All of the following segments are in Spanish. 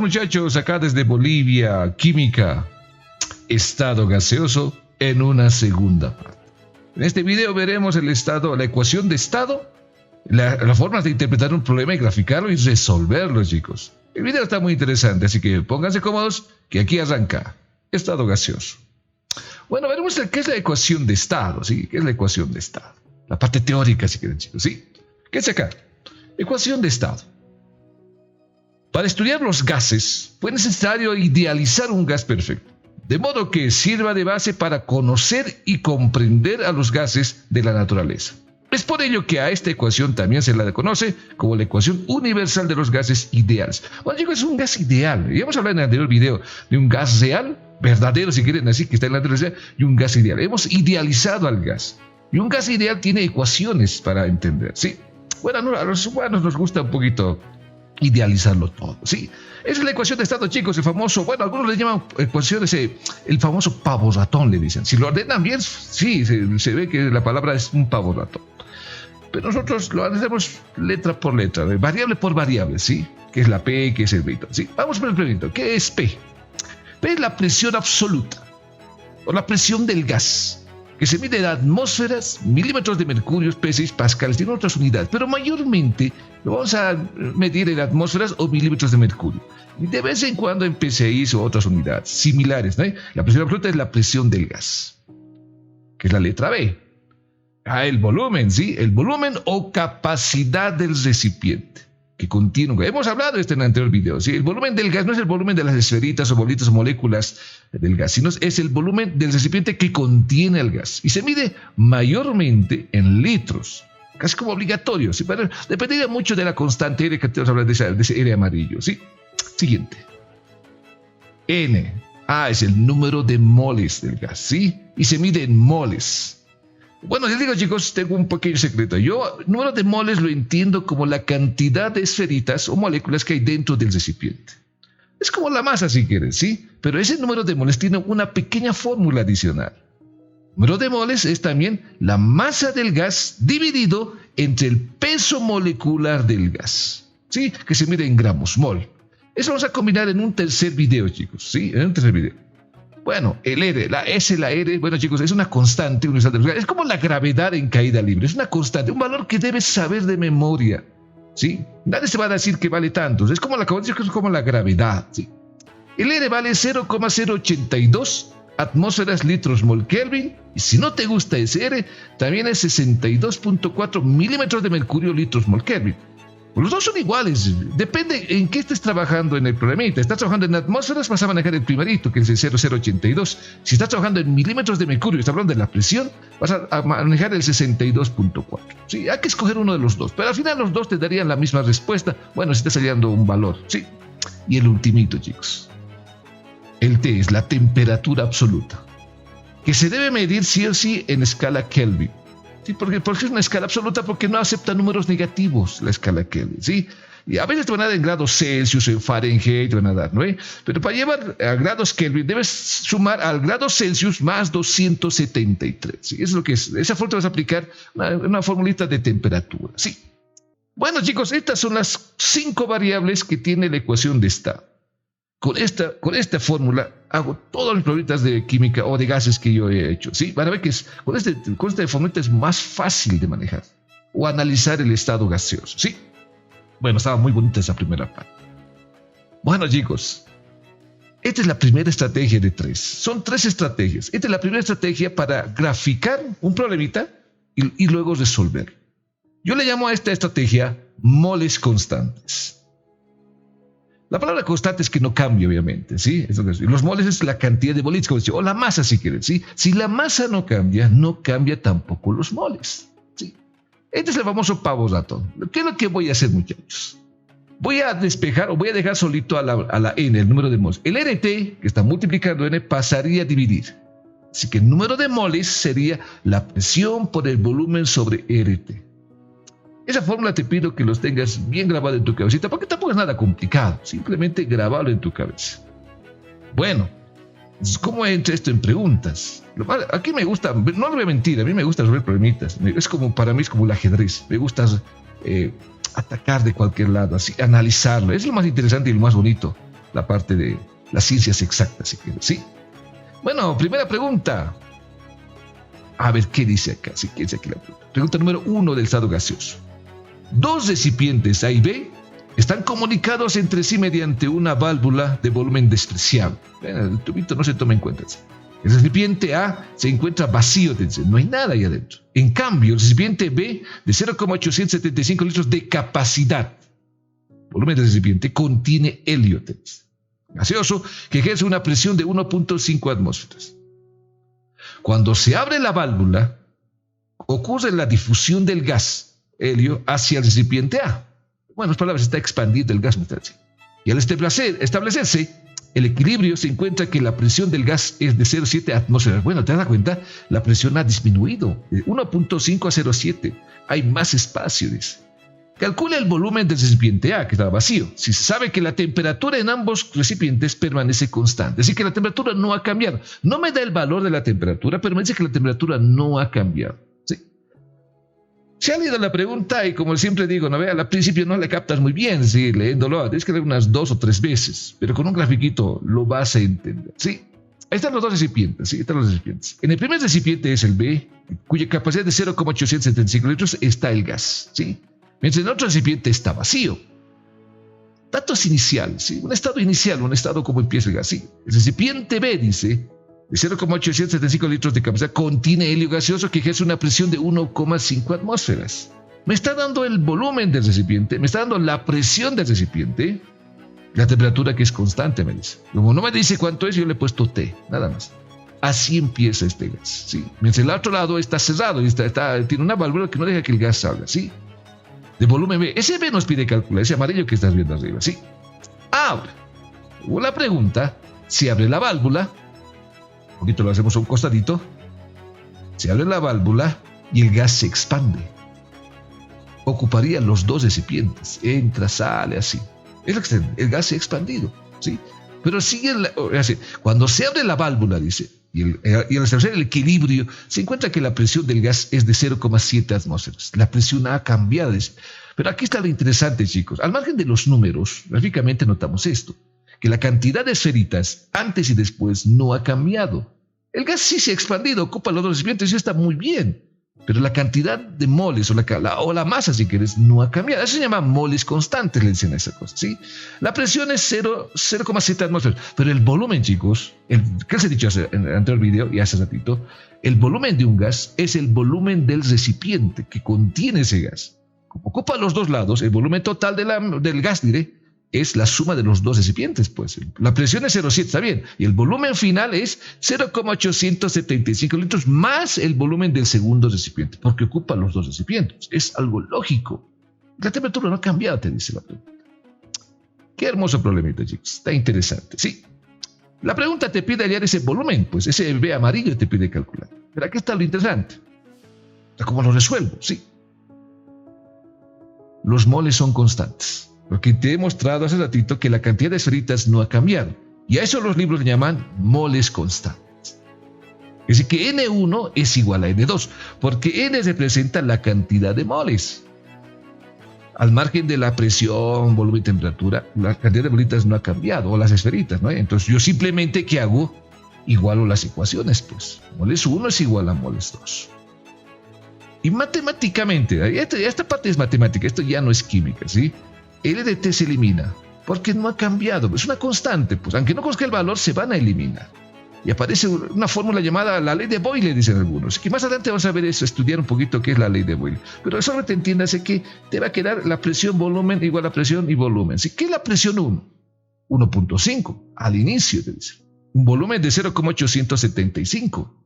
muchachos? Acá desde Bolivia, química, estado gaseoso en una segunda parte. En este video veremos el estado, la ecuación de estado, las formas de interpretar un problema y graficarlo y resolverlo, chicos. El video está muy interesante, así que pónganse cómodos, que aquí arranca estado gaseoso. Bueno, veremos qué es la ecuación de estado, ¿sí? ¿Qué es la ecuación de estado? La parte teórica, si quieren, chicos, ¿sí? ¿Qué es acá? Ecuación de estado. Para estudiar los gases, fue necesario idealizar un gas perfecto, de modo que sirva de base para conocer y comprender a los gases de la naturaleza. Es por ello que a esta ecuación también se la conoce como la ecuación universal de los gases ideales. Bueno, chicos, es un gas ideal. Ya hemos hablado en el anterior video de un gas real, verdadero si quieren decir, que está en la naturaleza, y un gas ideal. Hemos idealizado al gas. Y un gas ideal tiene ecuaciones para entender, ¿sí? Bueno, a los humanos nos gusta un poquito idealizarlo todo, ¿sí? Esa es la ecuación de estado, chicos, el famoso, bueno, algunos le llaman ecuaciones, el famoso pavo ratón, le dicen. Si lo ordenan bien, sí, se ve que la palabra es un pavo ratón. Pero nosotros lo hacemos letra por letra, variable por variable, ¿sí? ¿Qué es la P? ¿Qué es el B? ¿Sí? Vamos por el primero. ¿Qué es P? P es la presión absoluta, o la presión del gas, que se mide en atmósferas, milímetros de mercurio, PSI, pascales, tiene otras unidades, pero mayormente lo vamos a medir en atmósferas o milímetros de mercurio. Y de vez en cuando en PSI o otras unidades similares, ¿no? La presión absoluta es la presión del gas, que es la letra B. El volumen, ¿sí? El volumen o capacidad del recipiente que contiene. Hemos hablado de esto en el anterior video, ¿sí? El volumen del gas no es el volumen de las esferitas o bolitas o moléculas del gas, sino es el volumen del recipiente que contiene el gas. Y se mide mayormente en litros, casi como obligatorio, ¿sí? Pero dependería mucho de la constante R, que tenemos que hablar de ese R amarillo, ¿sí? Siguiente. N. Es el número de moles del gas, ¿sí? Y se mide en moles. Bueno, les digo, chicos, tengo un pequeño secreto. Yo, número de moles lo entiendo como la cantidad de esferitas o moléculas que hay dentro del recipiente. Es como la masa, si quieren, ¿sí? Pero ese número de moles tiene una pequeña fórmula adicional. El número de moles es también la masa del gas dividido entre el peso molecular del gas, ¿sí? Que se mide en gramos, mol. Eso vamos a combinar en un tercer video, chicos, ¿sí? En un tercer video. Bueno, el R, la S, la R, bueno, chicos, es una constante universal de los gases. Es como la gravedad en caída libre. Es una constante, un valor que debes saber de memoria, ¿sí? Nadie se va a decir que vale tanto. Es como la gravedad, ¿sí? El R vale 0,082 atmósferas litros mol Kelvin. Y si no te gusta ese R, también es 62.4 milímetros de mercurio litros mol Kelvin. Los dos son iguales, depende en qué estés trabajando en el problemita. Estás trabajando en atmósferas, vas a manejar el primerito, que es el 0,082. Si estás trabajando en milímetros de mercurio, estás hablando de la presión, vas a manejar el 62.4. Sí, hay que escoger uno de los dos, pero al final los dos te darían la misma respuesta. Bueno, si estás hallando un valor, ¿sí? Y el ultimito, chicos. El T es la temperatura absoluta, que se debe medir sí o sí en escala Kelvin. Sí, porque es una escala absoluta, porque no acepta números negativos la escala Kelvin, ¿sí? Y a veces te van a dar en grados Celsius, en Fahrenheit, te van a dar, ¿no? Pero para llevar a grados Kelvin debes sumar al grado Celsius más 273, ¿sí? Eso es lo que es. Esa fórmula vas a aplicar una formulita de temperatura, ¿sí? Bueno, chicos, estas son las 5 variables que tiene la ecuación de estado. Con esta fórmula hago todas las pruebas de química o de gases que yo he hecho, ¿sí? Van a ver que con esta fórmula es más fácil de manejar o analizar el estado gaseoso, ¿sí? Bueno, estaba muy bonita esa primera parte. Bueno, chicos, esta es la primera estrategia de 3. Son 3 estrategias. Esta es la primera estrategia para graficar un problemita y luego resolver. Yo le llamo a esta estrategia moles constantes. La palabra constante es que no cambia, obviamente, ¿sí? Los moles es la cantidad de bolitas, como decía, o la masa, si quieren, ¿sí? Si la masa no cambia tampoco los moles, ¿sí? Este es el famoso pavo ratón. ¿Qué es lo que voy a hacer, muchachos? Voy a despejar o voy a dejar solito a la N, el número de moles. El RT, que está multiplicando N, pasaría a dividir. Así que el número de moles sería la presión por el volumen sobre RT. Esa fórmula te pido que los tengas bien grabados en tu cabecita, porque tampoco es nada complicado, simplemente grabalo en tu cabeza. Bueno, ¿cómo entra esto en preguntas? Aquí me gusta, no le voy a mentir, a mí me gusta resolver problemitas. Para mí es como el ajedrez, me gusta atacar de cualquier lado, así, analizarlo. Es lo más interesante y lo más bonito. la parte de las ciencias exactas, si quieres, ¿sí? Bueno, primera pregunta. A ver, ¿qué dice acá? ¿Sí? ¿Qué dice aquí la pregunta? Pregunta número 1 del estado gaseoso. Dos recipientes A y B están comunicados entre sí mediante una válvula de volumen despreciable. El tubito no se toma en cuenta. El recipiente A se encuentra vacío, no hay nada ahí adentro. En cambio, el recipiente B, de 0,875 litros de capacidad, volumen del recipiente, contiene helio gaseoso que ejerce una presión de 1.5 atmósferas. Cuando se abre la válvula, ocurre la difusión del gas helio hacia el recipiente A. Bueno, en otras palabras, está expandido el gas. Y al establecerse el equilibrio, se encuentra que la presión del gas es de 0,7 atmósferas. Bueno, ¿te das cuenta? La presión ha disminuido de 1.5 a 0,7. Hay más espacio, dice. Calcula el volumen del recipiente A, que está vacío. Si se sabe que la temperatura en ambos recipientes permanece constante, es decir, que la temperatura no ha cambiado. No me da el valor de la temperatura, pero me dice que la temperatura no ha cambiado. ¿Sí? Se ha leído la pregunta y, como siempre digo, ¿no? Al principio no le captas muy bien, ¿sí? Leyéndolo, tienes que leer unas 2 o 3 veces, pero con un grafiquito lo vas a entender. ¿Sí? Ahí están los dos recipientes, ¿sí? Están los recipientes. En el primer recipiente es el B, cuya capacidad de 0,875 litros está el gas, ¿sí? Mientras en el otro recipiente está vacío. Datos iniciales, ¿sí? Un estado inicial, un estado como empieza el gas, ¿sí? El recipiente B, dice, de 0,875 litros de capacidad, contiene helio gaseoso que ejerce una presión de 1,5 atmósferas. Me está dando el volumen del recipiente, me está dando la presión del recipiente, la temperatura que es constante, me dice. Como no me dice cuánto es, yo le he puesto T, nada más. Así empieza este gas, ¿sí? Mientras el otro lado está cerrado y tiene una válvula que no deja que el gas salga, ¿sí? De volumen B. Ese B nos pide calcular, ese amarillo que estás viendo arriba, ¿sí? Ahora, la pregunta, si abre la válvula, un poquito lo hacemos a un costadito, se abre la válvula y el gas se expande. Ocuparía los dos recipientes, entra, sale, así. El gas se ha expandido, ¿sí? Pero sigue, cuando se abre la válvula, dice, y al establecer el equilibrio, se encuentra que la presión del gas es de 0,7 atmósferas. La presión ha cambiado. Pero aquí está lo interesante, chicos. Al margen de los números, gráficamente notamos esto, que la cantidad de esferitas antes y después no ha cambiado. El gas sí se ha expandido, ocupa los dos recipientes y está muy bien. Pero la cantidad de moles o la masa, si quieres, no ha cambiado. Eso se llama moles constantes, le dicen a esa cosa, ¿sí? La presión es 0,7 atmósferas. Pero el volumen, chicos, ¿qué les he dicho en el anterior video y hace ratito? El volumen de un gas es el volumen del recipiente que contiene ese gas. Como ocupa los dos lados, el volumen total del gas, diré, es la suma de los dos recipientes, pues. La presión es 0,7, está bien. Y el volumen final es 0,875 litros más el volumen del segundo recipiente, porque ocupa los dos recipientes. Es algo lógico. La temperatura no ha cambiado, te dice la pregunta. Qué hermoso problemita, chicos. Está interesante, sí. La pregunta te pide hallar ese volumen, pues ese B amarillo te pide calcular. Pero aquí está lo interesante. ¿Cómo lo resuelvo? Sí. Los moles son constantes. Porque te he mostrado hace ratito que la cantidad de esferitas no ha cambiado. Y a eso los libros le llaman moles constantes. Es decir, que N1 es igual a N2, porque N representa la cantidad de moles. Al margen de la presión, volumen y temperatura, la cantidad de bolitas no ha cambiado, o las esferitas, ¿no? Entonces yo simplemente, ¿qué hago? Igualo las ecuaciones, pues. Moles 1 es igual a moles 2. Y matemáticamente, esta parte es matemática, esto ya no es química, ¿sí? El LDT se elimina porque no ha cambiado, es una constante, pues aunque no conozca el valor se van a eliminar y aparece una fórmula llamada la ley de Boyle, dicen algunos, que más adelante vamos a ver eso, estudiar un poquito qué es la ley de Boyle, pero solamente entiéndase que te va a quedar la presión volumen igual a presión y volumen. ¿Sí? ¿Qué es la presión 1? 1.5 al inicio, te dice, un volumen de 0,875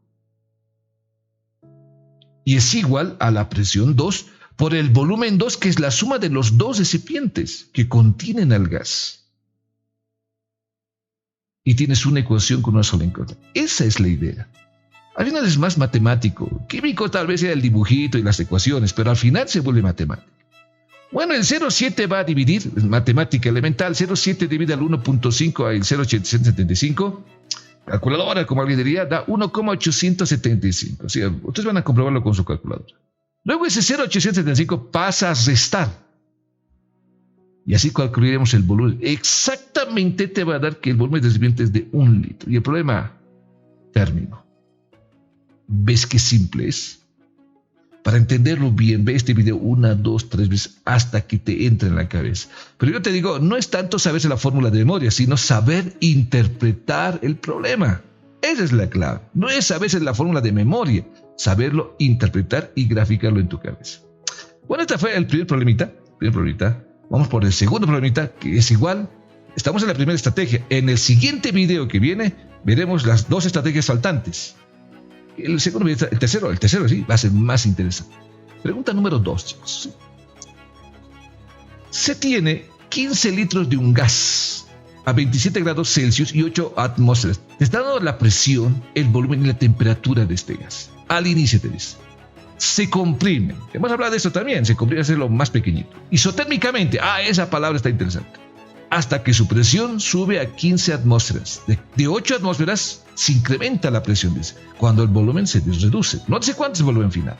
y es igual a la presión 2 por el volumen 2, que es la suma de los dos recipientes que contienen el gas. Y tienes una ecuación con una sola incógnita. Esa es la idea. Al final es más matemático. Químico tal vez sea el dibujito y las ecuaciones, pero al final se vuelve matemático. Bueno, el 0,7 va a dividir, matemática elemental, 0,7 divide al 1.5 al 0,875. Calculadora, como alguien diría, da 1,875. O sea, ustedes van a comprobarlo con su calculadora. Luego ese 0,875 pasa a restar. Y así calcularemos el volumen. Exactamente te va a dar que el volumen del recipiente es de 1 litro. Y el problema término. ¿Ves qué simple es? Para entenderlo bien, ve este video 1, 2, 3 veces hasta que te entre en la cabeza. Pero yo te digo, no es tanto saberse la fórmula de memoria, sino saber interpretar el problema. Esa es la clave. No es saberse la fórmula de memoria, saberlo interpretar y graficarlo en tu cabeza. Bueno, este fue el primer problemita. Vamos por el segundo problemita, que es igual. Estamos en la primera estrategia. En el siguiente video que viene, veremos las 2 estrategias faltantes. El tercero sí, va a ser más interesante. Pregunta número 2, chicos. Se tiene 15 litros de un gas a 27 grados Celsius y 8 atmósferas. Te está dando la presión, el volumen y la temperatura de este gas. Al inicio te dice. Se comprime. Hemos hablado de esto también. Se comprime a hacerlo más pequeñito. Isotérmicamente. Esa palabra está interesante. Hasta que su presión sube a 15 atmósferas. De 8 atmósferas se incrementa la presión, dice, cuando el volumen se reduce. No sé cuánto es el volumen final.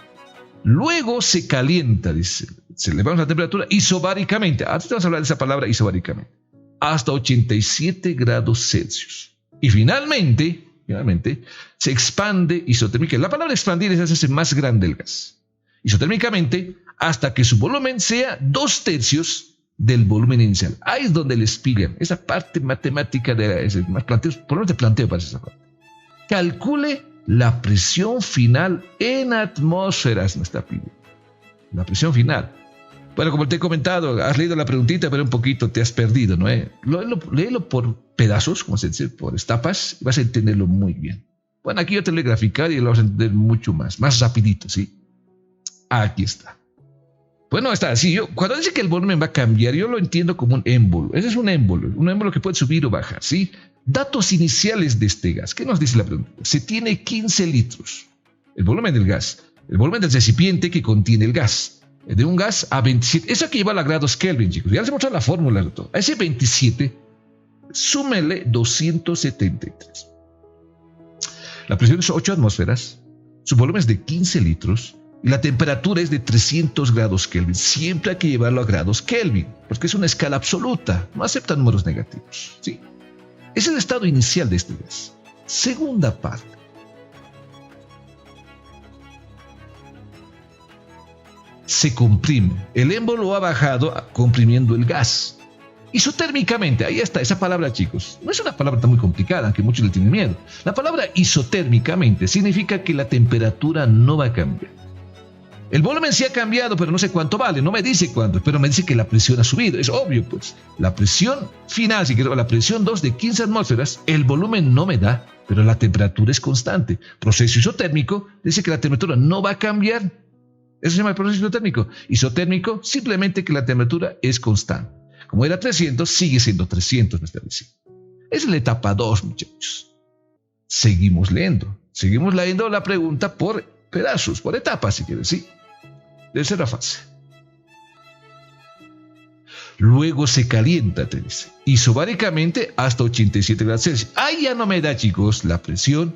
Luego se calienta, dice, se elevamos la temperatura isobáricamente. Ahora vamos a hablar de esa palabra isobáricamente. Hasta 87 grados Celsius. Y finalmente, se expande isotérmicamente. La palabra expandir es hacerse más grande el gas. Isotérmicamente, hasta que su volumen sea 2/3 del volumen inicial. Ahí es donde les pillan esa parte matemática de más planteos. Por lo menos te planteo para esa parte. Calcule la presión final en atmósferas, me está pidiendo. La presión final. Bueno, como te he comentado, has leído la preguntita, pero un poquito te has perdido, ¿no? Léelo por pedazos, como se dice, por etapas, y vas a entenderlo muy bien. Bueno, aquí yo te lo voy a graficar y lo vas a entender mucho más rapidito, ¿sí? Aquí está. Bueno, está así. Cuando dice que el volumen va a cambiar, yo lo entiendo como un émbolo. Ese es un émbolo que puede subir o bajar, ¿sí? Datos iniciales de este gas. ¿Qué nos dice la pregunta? Se tiene 15 litros. El volumen del gas. El volumen del recipiente que contiene el gas. De un gas a 27. Eso hay que llevarlo a grados Kelvin, chicos. Ya les he mostrado la fórmula de todo. A ese 27, súmele 273. La presión es 8 atmósferas. Su volumen es de 15 litros. Y la temperatura es de 300 grados Kelvin. Siempre hay que llevarlo a grados Kelvin, porque es una escala absoluta. No acepta números negativos. ¿Sí? Es el estado inicial de este gas. Segunda parte. Se comprime. El émbolo ha bajado comprimiendo el gas. Isotérmicamente, ahí está esa palabra, chicos. No es una palabra tan muy complicada, aunque muchos le tienen miedo. La palabra isotérmicamente significa que la temperatura no va a cambiar. El volumen sí ha cambiado, pero no sé cuánto vale. No me dice cuánto, pero me dice que la presión ha subido. Es obvio, pues. La presión final, si quiero, la presión 2 de 15 atmósferas, el volumen no me da, pero la temperatura es constante. Proceso isotérmico dice que la temperatura no va a cambiar. Eso se llama el proceso isotérmico. Isotérmico, simplemente que la temperatura es constante. Como era 300, sigue siendo 300, me está diciendo. Es la etapa 2, muchachos. Seguimos leyendo la pregunta por pedazos, por etapas, si quieres, ¿sí? Tercera fase. Luego se calienta, te dice, isobáricamente hasta 87 grados Celsius. Ahí ya no me da, chicos, la presión.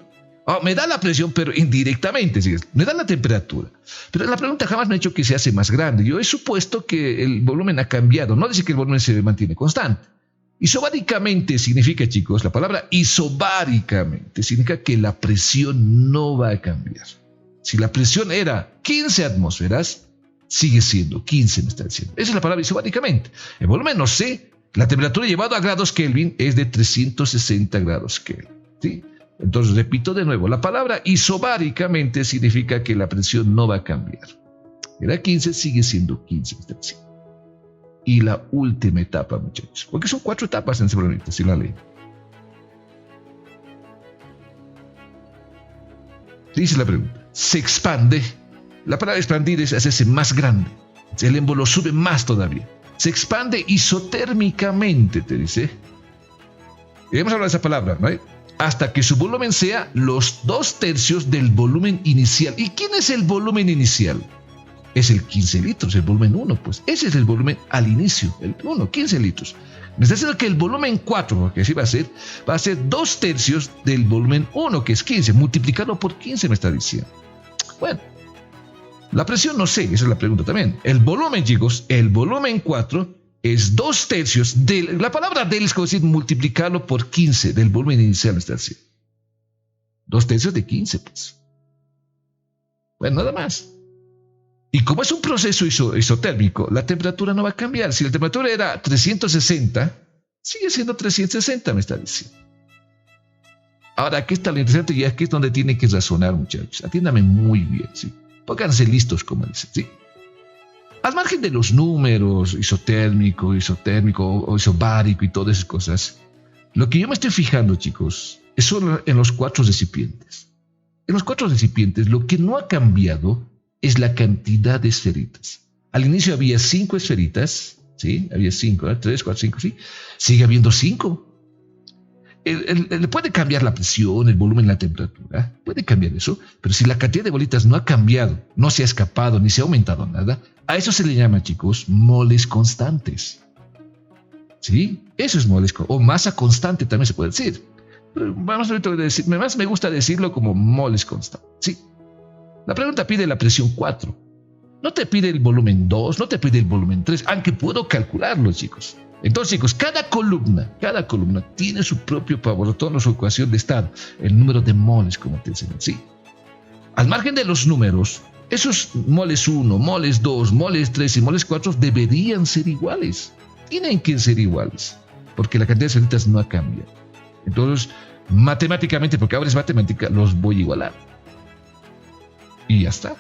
Me da la presión, pero indirectamente, ¿sí? Me da la temperatura. Pero la pregunta jamás me ha dicho que se hace más grande. Yo he supuesto que el volumen ha cambiado. No dice que el volumen se mantiene constante. Isobáricamente significa, chicos, la palabra isobáricamente significa que la presión no va a cambiar. Si la presión era 15 atmósferas, sigue siendo 15, me está diciendo. Esa es la palabra isobáricamente. El volumen no sé. La temperatura llevada a grados Kelvin es de 360 grados Kelvin. ¿Sí? Entonces, repito de nuevo. La palabra isobáricamente significa que la presión no va a cambiar. Era 15, sigue siendo 15, me está diciendo. Y la última etapa, muchachos. Porque son 4 etapas en ese problema, si la leen. Dice la pregunta. Se expande. La palabra expandir es hacerse más grande. El émbolo sube más todavía. Se expande isotérmicamente, te dice. Y hemos hablado de esa palabra, ¿no? Hasta que su volumen sea los 2/3 del volumen inicial. ¿Y quién es el volumen inicial? Es el 15 litros, el volumen 1, pues. Ese es el volumen al inicio, el 1, 15 litros. Me está diciendo que el volumen 4, porque así va a ser 2/3 del volumen 1, que es 15. Multiplicado por 15, me está diciendo. Bueno, la presión no sé, esa es la pregunta también. El volumen, chicos, el volumen 4 es 2/3 de la palabra del es como decir multiplicarlo por 15 del volumen inicial del cielo. 2/3 de 15, pues. Bueno, nada más. Y como es un proceso isotérmico, la temperatura no va a cambiar. Si la temperatura era 360, sigue siendo 360, me está diciendo. Ahora, aquí está lo interesante y aquí es donde tienen que razonar, muchachos. Atiéndame muy bien, ¿sí? Pónganse listos, como dicen, ¿sí? Al margen de los números, isotérmico, o isobárico y todas esas cosas, lo que yo me estoy fijando, chicos, es solo en los 4 recipientes. En los 4 recipientes, lo que no ha cambiado es la cantidad de esferitas. Al inicio había 5 esferitas, ¿sí? Había 5, 3, 4, 5, ¿sí? Sigue habiendo 5. Puede cambiar la presión, el volumen, la temperatura, puede cambiar eso, pero si la cantidad de bolitas no ha cambiado, no se ha escapado ni se ha aumentado nada, a eso se le llama, chicos, moles constantes. ¿Sí? Eso es moles o masa constante también se puede decir. Pero más me gusta decirlo como moles constantes. ¿Sí? La pregunta pide la presión 4. No te pide el volumen 2, no te pide el volumen 3, aunque puedo calcularlo, chicos. Entonces, chicos, cada columna tiene su propio tono, su ecuación de estado, el número de moles, como te enseñé, ¿sí? Al margen de los números, esos moles 1, moles 2, moles 3 y moles 4 deberían ser iguales. Tienen que ser iguales, porque la cantidad de esferitas no ha cambiado. Entonces, matemáticamente, porque ahora es matemática, los voy a igualar. Y ya está.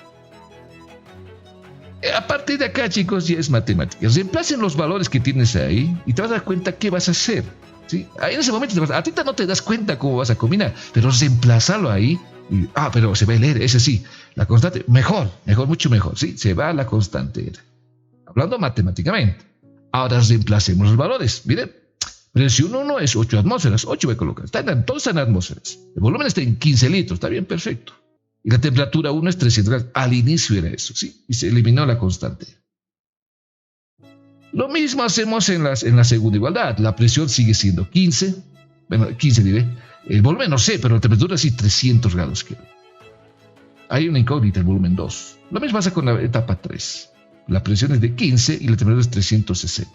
A partir de acá, chicos, ya es matemática. Reemplacen los valores que tienes ahí y te vas a dar cuenta qué vas a hacer. ¿Sí? Ahí en ese momento, ahorita no te das cuenta cómo vas a combinar, pero reemplazarlo ahí. Pero se va a leer, ese sí. La constante, mejor, mucho mejor. ¿Sí? Se va a la constante. Hablando matemáticamente. Ahora reemplacemos los valores. Miren, presión 1 es 8 atmósferas. 8 voy a colocar. Todos están en atmósferas. El volumen está en 15 litros. Está bien, perfecto. Y la temperatura 1 es 300 grados. Al inicio era eso, ¿sí? Y se eliminó la constante. Lo mismo hacemos en la segunda igualdad. La presión sigue siendo 15. Bueno, 15 diré. El volumen no sé, pero la temperatura sí 300 grados. Hay una incógnita, el volumen 2. Lo mismo pasa con la etapa 3. La presión es de 15 y la temperatura es 360.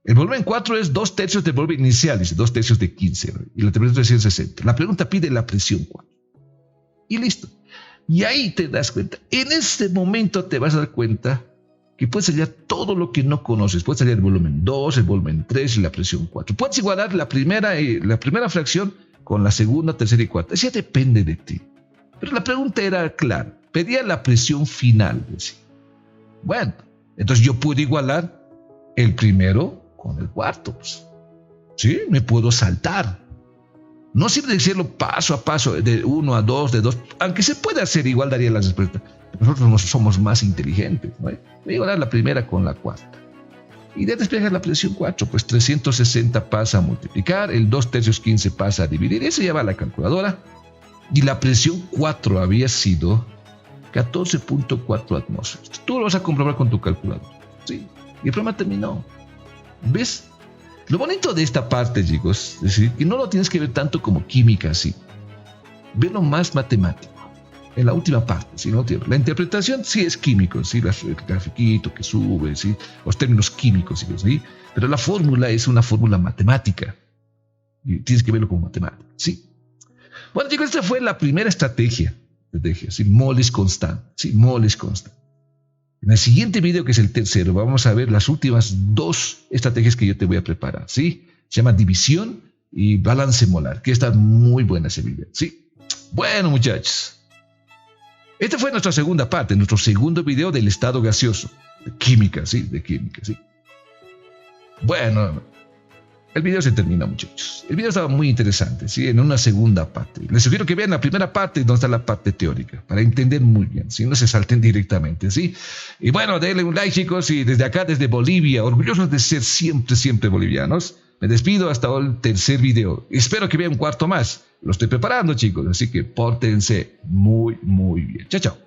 El volumen 4 es 2/3 del volumen inicial, dice 2/3 de 15, y la temperatura es 360. La pregunta pide la presión 4. Y listo. Y ahí te das cuenta. En este momento te vas a dar cuenta que puedes hallar todo lo que no conoces. Puedes hallar el volumen 2, el volumen 3 y la presión 4. Puedes igualar la primera fracción con la segunda, tercera y cuarta. Eso ya depende de ti. Pero la pregunta era clara. Pedía la presión final. Decía. Bueno, entonces yo puedo igualar el primero con el cuarto. Pues. ¿Sí? Me puedo saltar. No sirve decirlo paso a paso, de 1 a 2, de 2. Aunque se puede hacer, igual daría la respuesta. Nosotros somos más inteligentes. ¿No? Voy a igualar la primera con la cuarta. Y de despejar la presión 4, pues 360 pasa a multiplicar, el 2/3 15 pasa a dividir. Eso ya va a la calculadora. Y la presión 4 había sido 14.4 atmósferas. Tú lo vas a comprobar con tu calculadora. ¿Sí? Y el problema terminó. ¿Ves? Lo bonito de esta parte, chicos, es decir, que no lo tienes que ver tanto como química, sí. Verlo más matemático. En la última parte, ¿sí? ¿No? La interpretación sí es químico, ¿sí? El grafiquito que sube, ¿sí? Los términos químicos, ¿sí? Pero la fórmula es una fórmula matemática. Y tienes que verlo como matemática, ¿sí? Bueno, chicos, esta fue la primera estrategia. ¿Sí? Moles constantes, ¿sí? Moles constantes. En el siguiente video, que es el tercero, vamos a ver las últimas 2 estrategias que yo te voy a preparar, ¿sí? Se llama división y balance molar, que está muy buena ese video, ¿sí? Bueno, muchachos. Esta fue nuestra segunda parte, nuestro segundo video del estado gaseoso. De química, ¿sí? De química, ¿sí? Bueno, el video se termina, muchachos. El video estaba muy interesante, ¿sí? En una segunda parte. Les sugiero que vean la primera parte donde está la parte teórica, para entender muy bien, ¿sí? No se salten directamente, ¿sí? Y bueno, denle un like, chicos, y desde acá, desde Bolivia, orgullosos de ser siempre bolivianos, me despido hasta el tercer video. Espero que vean un cuarto más. Lo estoy preparando, chicos, así que pórtense muy bien. Chao, chao.